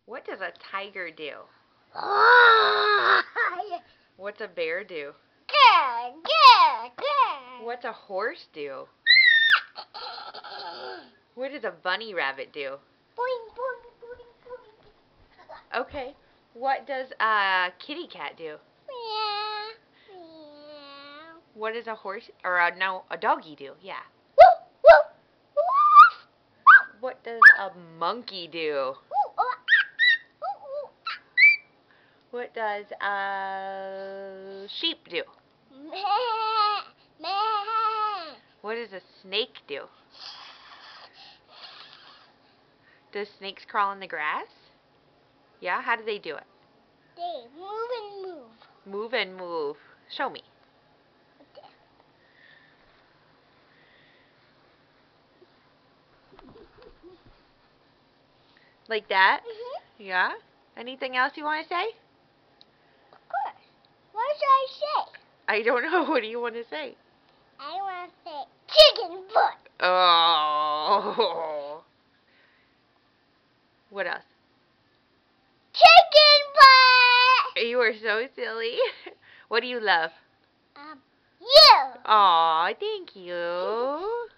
What does a tiger do? What's a bear do? What's a horse do? What does a bunny rabbit do? Okay. What does a kitty cat do? What does a horse or a doggy do? Yeah. What does a monkey do? What does a sheep do? What does a snake do? Does snakes crawl in the grass? Yeah, how do they do it? They move and move. Move and move. Show me. Okay. Like that? Mhm. Yeah? Anything else you want to say? Of course. What should I say? I don't know. What do you want to say? I want to say chicken foot. Oh. What else? Chicken butt. You are so silly. What do you love? You. Aw, thank you.